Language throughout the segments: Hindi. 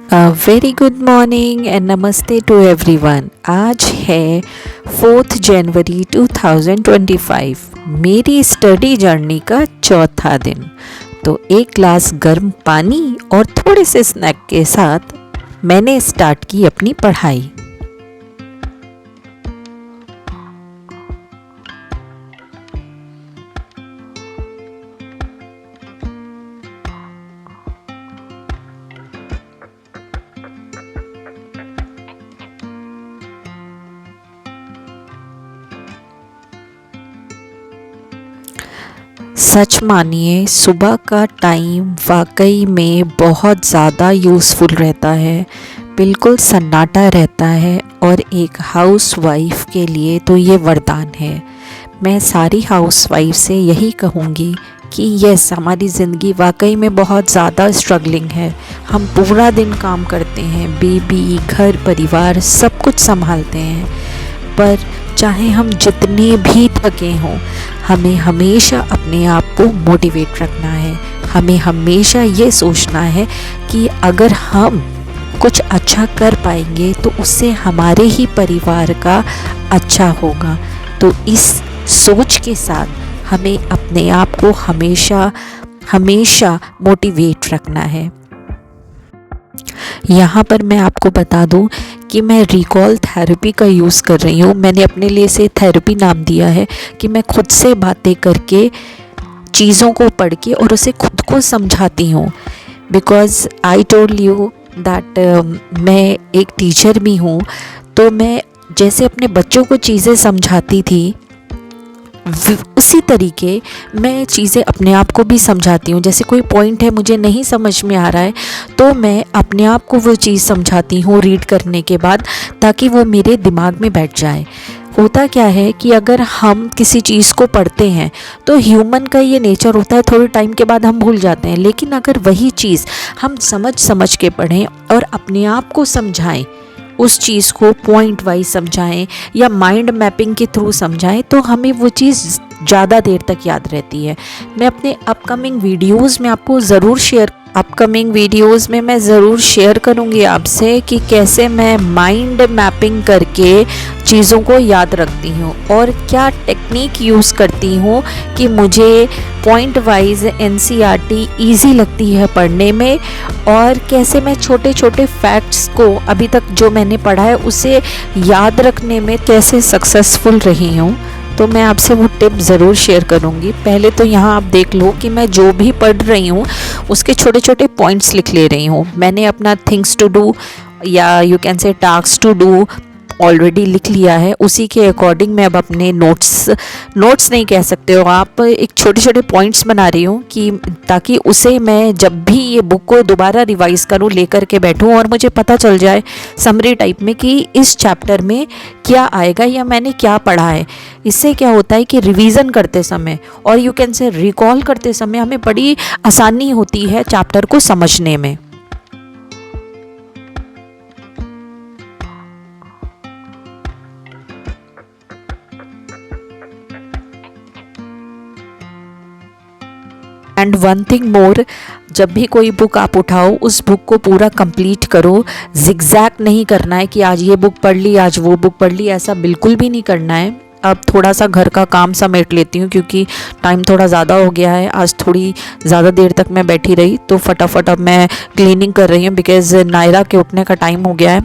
वेरी गुड मॉर्निंग एंड नमस्ते टू एवरीवन। आज है 4 जनवरी 2025, मेरी स्टडी जर्नी का चौथा दिन। तो एक ग्लास गर्म पानी और थोड़े से स्नैक के साथ मैंने स्टार्ट की अपनी पढ़ाई। सच मानिए, सुबह का टाइम वाकई में बहुत ज़्यादा यूज़फुल रहता है। बिल्कुल सन्नाटा रहता है और एक हाउसवाइफ के लिए तो ये वरदान है। मैं सारी हाउसवाइफ से यही कहूँगी कि यस, हमारी ज़िंदगी वाकई में बहुत ज़्यादा स्ट्रगलिंग है। हम पूरा दिन काम करते हैं, बेबी, घर, परिवार सब कुछ संभालते हैं, पर चाहे हम जितने भी थके हों, हमें हमेशा अपने आप को मोटिवेट रखना है। हमें हमेशा ये सोचना है कि अगर हम कुछ अच्छा कर पाएंगे तो उससे हमारे ही परिवार का अच्छा होगा। तो इस सोच के साथ हमें अपने आप को हमेशा हमेशा मोटिवेट रखना है। यहाँ पर मैं आपको बता दूँ कि मैं रिकॉल थेरेपी का यूज़ कर रही हूँ। मैंने अपने लिए से थेरेपी नाम दिया है कि मैं खुद से बातें करके, चीज़ों को पढ़ के और उसे खुद को समझाती हूँ। Because I told you that मैं एक टीचर भी हूँ, तो मैं जैसे अपने बच्चों को चीज़ें समझाती थी, उसी तरीके मैं चीज़ें अपने आप को भी समझाती हूँ। जैसे कोई पॉइंट है मुझे नहीं समझ में आ रहा है, तो मैं अपने आप को वो चीज़ समझाती हूँ रीड करने के बाद, ताकि वो मेरे दिमाग में बैठ जाए। होता क्या है कि अगर हम किसी चीज़ को पढ़ते हैं तो ह्यूमन का ये नेचर होता है, थोड़े टाइम के बाद हम भूल जाते हैं। लेकिन अगर वही चीज़ हम समझ समझ के पढ़ें और अपने आप को समझाएं, उस चीज़ को पॉइंट वाइज समझाएं या माइंड मैपिंग के थ्रू समझाएं, तो हमें वो चीज़ ज़्यादा देर तक याद रहती है। मैं अपने अपकमिंग वीडियोस में आपको ज़रूर शेयर करूँगी आपसे कि कैसे मैं माइंड मैपिंग करके चीज़ों को याद रखती हूँ और क्या टेक्निक यूज़ करती हूँ कि मुझे पॉइंट वाइज एनसीईआरटी ईजी लगती है पढ़ने में, और कैसे मैं छोटे छोटे फैक्ट्स को अभी तक जो मैंने पढ़ा है उसे याद रखने में कैसे सक्सेसफुल रही हूँ। तो मैं आपसे वो टिप ज़रूर शेयर करूँगी। पहले तो यहाँ आप देख लो कि मैं जो भी पढ़ रही हूँ उसके छोटे छोटे पॉइंट्स लिख ले रही हूँ। मैंने अपना थिंग्स टू डू या you can say task to do already लिख लिया है। उसी के अकॉर्डिंग मैं अब अपने नोट्स नहीं कह सकते हो आप, एक छोटे छोटे पॉइंट्स बना रही हूँ कि ताकि उसे मैं जब भी ये बुक को दोबारा रिवाइज़ करूँ, लेकर के बैठूँ और मुझे पता चल जाए समरी टाइप में कि इस चैप्टर में क्या आएगा या मैंने क्या पढ़ा है। इससे क्या होता है कि रिवीजन करते समय और यू कैन से रिकॉल करते समय हमें बड़ी आसानी होती है चैप्टर को समझने में। एंड वन थिंग मोर, जब भी कोई बुक आप उठाओ उस बुक को पूरा कंप्लीट करो। जिगजैग नहीं करना है कि आज ये बुक पढ़ ली, आज वो बुक पढ़ ली, ऐसा बिल्कुल भी नहीं करना है। अब थोड़ा सा घर का काम समेट लेती हूँ क्योंकि टाइम थोड़ा ज़्यादा हो गया है। आज थोड़ी ज़्यादा देर तक मैं बैठी रही, तो फटाफट अब मैं क्लीनिंग कर रही हूँ बिकॉज़ नायरा के उठने का टाइम हो गया है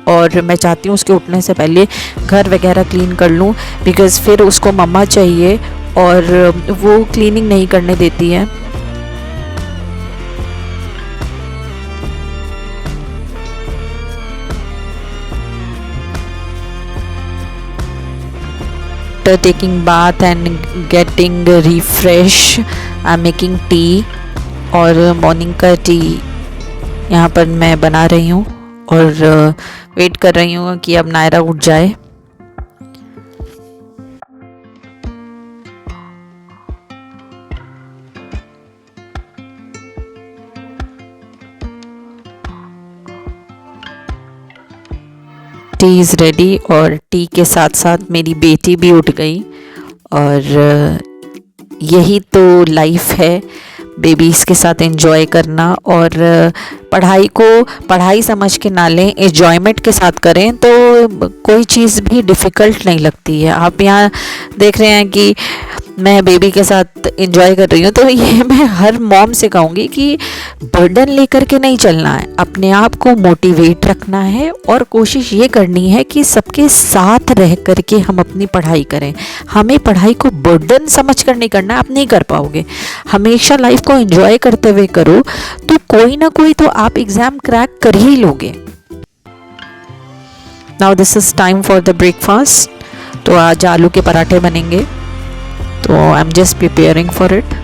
और मैं चाहती हूँ उसके उठने से पहले घर वगैरह क्लीन कर लूँ, बिकॉज़ फिर उसको मम्मा चाहिए और वो क्लीनिंग नहीं करने देती है। After taking bath and getting refresh, I'm making tea और मॉर्निंग का टी यहाँ पर मैं बना रही हूँ और वेट कर रही हूँ कि अब नायरा उठ जाए। टी इज़ रेडी और टी के साथ साथ मेरी बेटी भी उठ गई और यही तो लाइफ है, बेबीज़ के साथ एंजॉय करना। और पढ़ाई को पढ़ाई समझ के ना लें, एन्जॉयमेंट के साथ करें तो कोई चीज़ भी डिफ़िकल्ट नहीं लगती है। आप यहाँ देख रहे हैं कि मैं बेबी के साथ एंजॉय कर रही हूँ, तो ये मैं हर मॉम से कहूँगी कि बर्डन लेकर के नहीं चलना है, अपने आप को मोटिवेट रखना है और कोशिश ये करनी है कि सबके साथ रह कर के हम अपनी पढ़ाई करें। हमें पढ़ाई को बर्डन समझ कर नहीं करना, आप नहीं कर पाओगे। हमेशा लाइफ को एंजॉय करते हुए करो तो कोई ना कोई तो आप एग्ज़ाम क्रैक कर ही लोगे। Now this is time for the breakfast. तो आज आलू के पराठे बनेंगे, तो I am just preparing for it.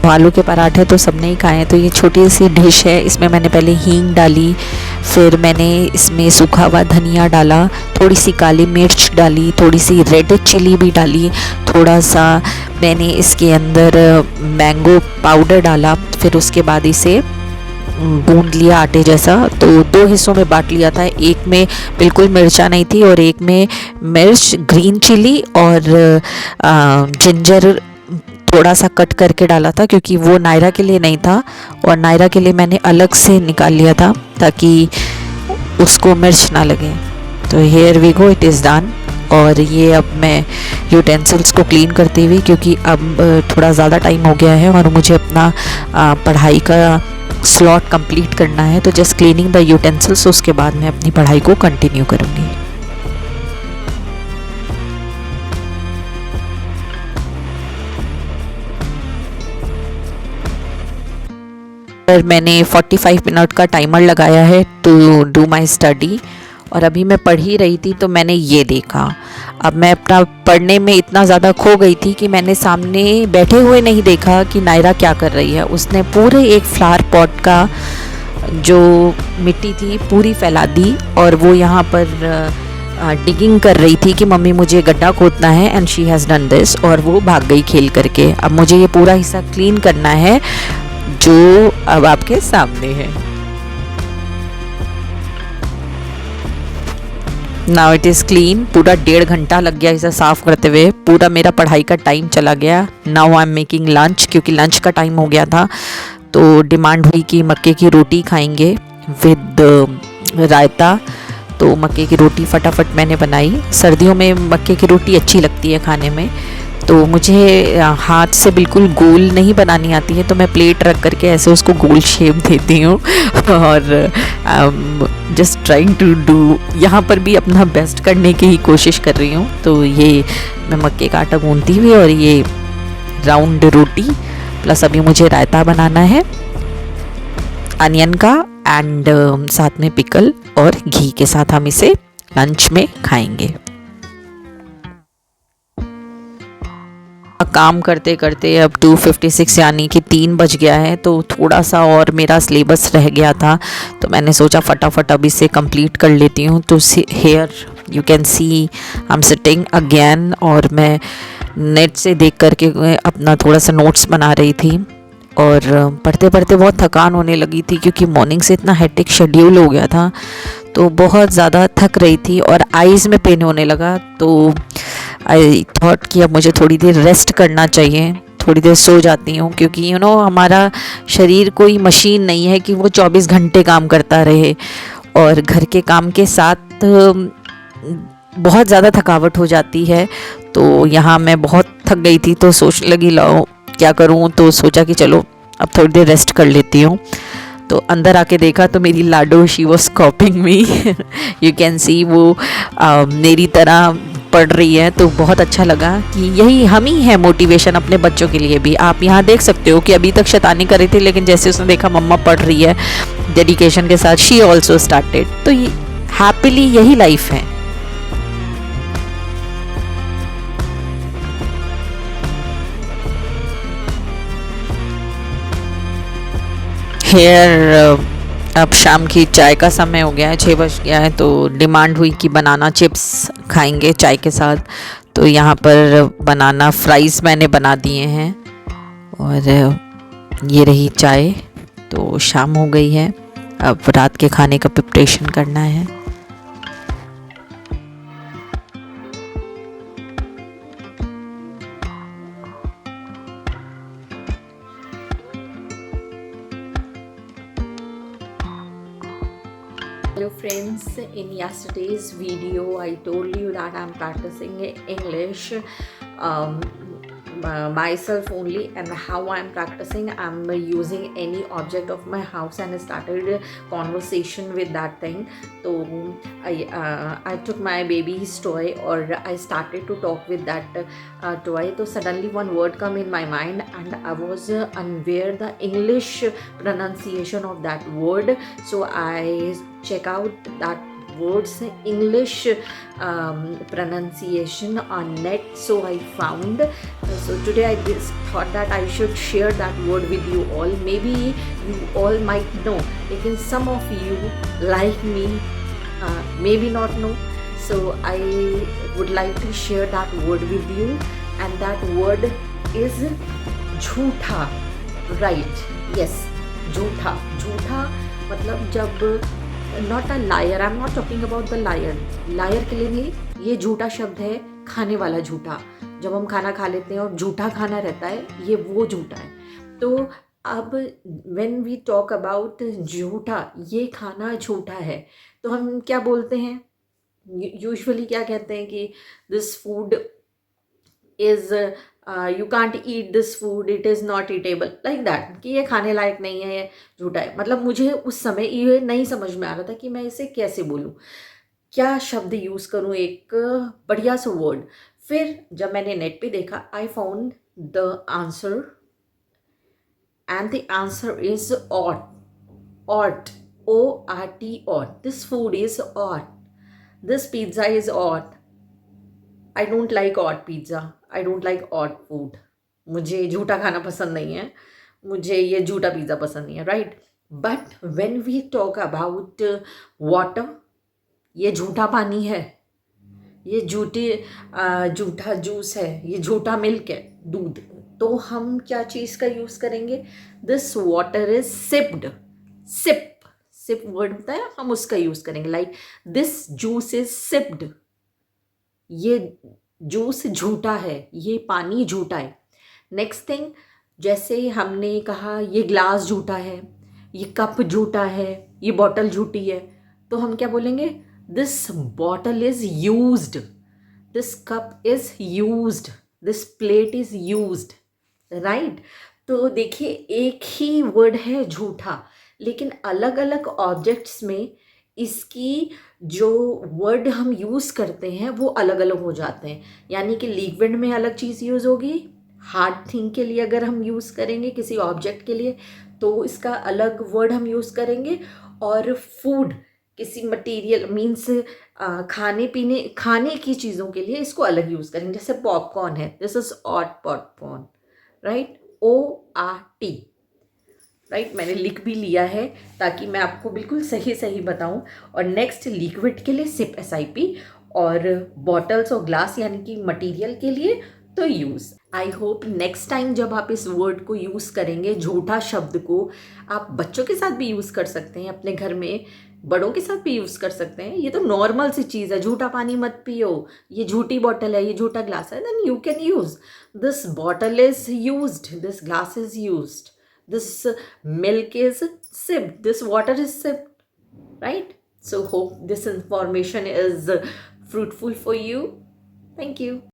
आलू के पराठे तो सबने ही खाए हैं, तो ये छोटी सी डिश है। इसमें मैंने पहले हींग डाली, फिर मैंने इसमें सूखा हुआ धनिया डाला, थोड़ी सी काली मिर्च डाली, थोड़ी सी रेड चिली भी डाली, थोड़ा सा मैंने इसके अंदर मैंगो पाउडर डाला, फिर उसके बाद इसे गूंद लिया आटे जैसा। तो 2 हिस्सों में बांट लिया था, एक में बिल्कुल मिर्चा नहीं थी और एक में मिर्च, ग्रीन चिली और जिंजर थोड़ा सा कट करके डाला था, क्योंकि वो नायरा के लिए नहीं था और नायरा के लिए मैंने अलग से निकाल लिया था ताकि उसको मिर्च ना लगे। तो here we go, it is done. और ये अब मैं यूटेंसिल्स को क्लीन करती हुई, क्योंकि अब थोड़ा ज़्यादा टाइम हो गया है और मुझे अपना पढ़ाई का स्लॉट कंप्लीट करना है, तो जस्ट क्लीनिंग द यूटेंसिल्स, उसके बाद मैं अपनी पढ़ाई को कंटिन्यू करूँगी। पर मैंने 45 मिनट का टाइमर लगाया है टू डू माई स्टडी, और अभी मैं पढ़ ही रही थी तो मैंने ये देखा। अब मैं अपना पढ़ने में इतना ज़्यादा खो गई थी कि मैंने सामने बैठे हुए नहीं देखा कि नायरा क्या कर रही है। उसने पूरे एक फ्लावर पॉट का जो मिट्टी थी पूरी फैला दी और वो यहाँ पर डिगिंग कर रही थी कि मम्मी मुझे गड्ढा खोदना है, and she has done this, और वो भाग गई खेल करके। अब मुझे ये पूरा हिस्सा क्लीन करना है जो अब आपके सामने है। Now it is clean. पूरा 1.5 घंटा लग गया इसे साफ़ करते हुए, पूरा मेरा पढ़ाई का टाइम चला गया। Now I am making lunch, क्योंकि लंच का टाइम हो गया था, तो डिमांड हुई कि मक्के की रोटी खाएंगे विद रायता। तो मक्के की रोटी फटाफट मैंने बनाई। सर्दियों में मक्के की रोटी अच्छी लगती है खाने में, तो मुझे हाथ से बिल्कुल गोल नहीं बनानी आती है, तो मैं प्लेट रख करके ऐसे उसको गोल शेप देती हूँ और जस्ट ट्राइंग टू डू, यहाँ पर भी अपना बेस्ट करने की ही कोशिश कर रही हूँ। तो ये मैं मक्के का आटा गूंथती हुई और ये राउंड रोटी, प्लस अभी मुझे रायता बनाना है अनियन का, एंड साथ में पिकल और घी के साथ हम इसे लंच में खाएंगे। काम करते करते अब 2:56 यानी कि 3 बज गया है, तो थोड़ा सा और मेरा सिलेबस रह गया था, तो मैंने सोचा फटाफट अब इसे कंप्लीट कर लेती हूँ। तो here you can see I am sitting again, और मैं नेट से देख करके अपना थोड़ा सा नोट्स बना रही थी, और पढ़ते पढ़ते बहुत थकान होने लगी थी, क्योंकि मॉर्निंग से इतना हेक्टिक शेड्यूल हो गया था, तो बहुत ज़्यादा थक रही थी और आईज़ में पेन होने लगा। तो आई थॉट कि अब मुझे थोड़ी देर रेस्ट करना चाहिए, थोड़ी देर सो जाती हूँ, क्योंकि हमारा शरीर कोई मशीन नहीं है कि वो 24 घंटे काम करता रहे, और घर के काम के साथ बहुत ज़्यादा थकावट हो जाती है। तो यहाँ मैं बहुत थक गई थी, तो सोचने लगी लाओ क्या करूँ, तो सोचा कि चलो अब थोड़ी देर रेस्ट कर लेती हूँ। तो अंदर आके देखा तो मेरी लाडो she was copying me, you can see वो मेरी तरह पढ़ रही है। तो बहुत अच्छा लगा कि यही हम ही है मोटिवेशन अपने बच्चों के लिए भी। आप यहाँ देख सकते हो कि अभी तक शैतानी कर रही थी, लेकिन जैसे उसने देखा मम्मा पढ़ रही है डेडिकेशन के साथ, शी ऑल्सो स्टार्टेड। तो हैप्पीली यही लाइफ है। हेयर अब शाम की चाय का समय हो गया है, 6 बज गया है, तो डिमांड हुई कि बनाना चिप्स खाएंगे चाय के साथ। तो यहाँ पर बनाना फ्राइज़ मैंने बना दिए हैं और ये रही चाय। तो शाम हो गई है, अब रात के खाने का प्रिपरेशन करना है। Hello friends, in yesterday's video I told you that I'm practicing English um, myself only, and how I'm practicing, I'm using any object of my house and I started conversation with that thing. So I took my baby's toy or I started to talk with that toy. So suddenly one word come in my mind and I was unaware the English pronunciation of that word. So I check out that words English pronunciation on net. So I found, so today I just thought that I should share that word with you all. Maybe you all might know, even some of you like me maybe not know. So I would like to share that word with you, and that word is झूठा. Right, yes, झूठा. झूठा मतलब जब, not a liar, I am not talking about the liar, liar के लिए नहीं, ये झूठा शब्द है खाने वाला झूठा। जब हम खाना खा लेते हैं और झूठा खाना रहता है, ये वो झूठा है। तो अब व्हेन वी टॉक अबाउट झूठा, ये खाना झूठा है, तो हम क्या बोलते हैं? यूजुअली क्या कहते हैं कि this food is you can't eat this food, it is not eatable, like that, कि ये खाने लायक नहीं है, ये झूठा है। मतलब मुझे उस समय ये नहीं समझ में आ रहा था कि मैं इसे कैसे बोलूँ, क्या शब्द यूज़ करूँ, एक बढ़िया सा वर्ड। फिर जब मैंने नेट पे देखा, I found the answer, and the answer is ort. Ort, ORT, ort. This food is ort. This pizza is ort. I don't like ort pizza, I don't like ort food. मुझे झूठा खाना पसंद नहीं है, मुझे ये झूठा पिज़्ज़ा पसंद नहीं है, right? But when we talk about water, ये झूठा पानी है, ये झूठा जूस है, ये झूठा मिल्क है, दूध। तो हम क्या चीज़ का यूज़ करेंगे? This water is sipped. Sip, sip word होता है, हम उसका यूज़ करेंगे, like this juice is sipped. ये जूस झूठा है, ये पानी झूठा है. नेक्स्ट थिंग, जैसे हमने कहा ये ग्लास झूठा है, ये कप झूठा है, ये बॉटल झूठी है, तो हम क्या बोलेंगे? This bottle is used, this cup is used, this plate is used, right? तो देखिए, एक ही वर्ड है झूठा, लेकिन अलग अलग ऑब्जेक्ट्स में इसकी जो वर्ड हम यूज़ करते हैं वो अलग अलग हो जाते हैं. यानी कि लिक्विड में अलग चीज़ यूज़ होगी, हार्ड थिंग के लिए अगर हम यूज़ करेंगे किसी ऑब्जेक्ट के लिए तो इसका अलग वर्ड हम यूज़ करेंगे, और फूड, किसी मटेरियल मीन्स खाने की चीज़ों के लिए इसको अलग यूज़ करेंगे. जैसे पॉपकॉर्न है, this is ort popcorn, right? ORT, right? मैंने लिख भी लिया है ताकि मैं आपको बिल्कुल सही सही बताऊं. और नेक्स्ट, लिक्विड के लिए सिप, SIP, और बॉटल्स और ग्लास यानी कि मटेरियल के लिए तो use. I hope next time जब आप इस वर्ड को यूज़ करेंगे, झूठा शब्द को, आप बच्चों के साथ भी यूज़ कर सकते हैं, अपने घर में बड़ों के साथ भी यूज़ कर सकते हैं. ये तो नॉर्मल सी चीज़ है, झूठा पानी मत पियो, ये झूठी बॉटल है, ये झूठा ग्लास है, then you can use this bottle is used, this glass is used, this milk is sipped, this water is sipped, right? So hope this information is fruitful for you. Thank you.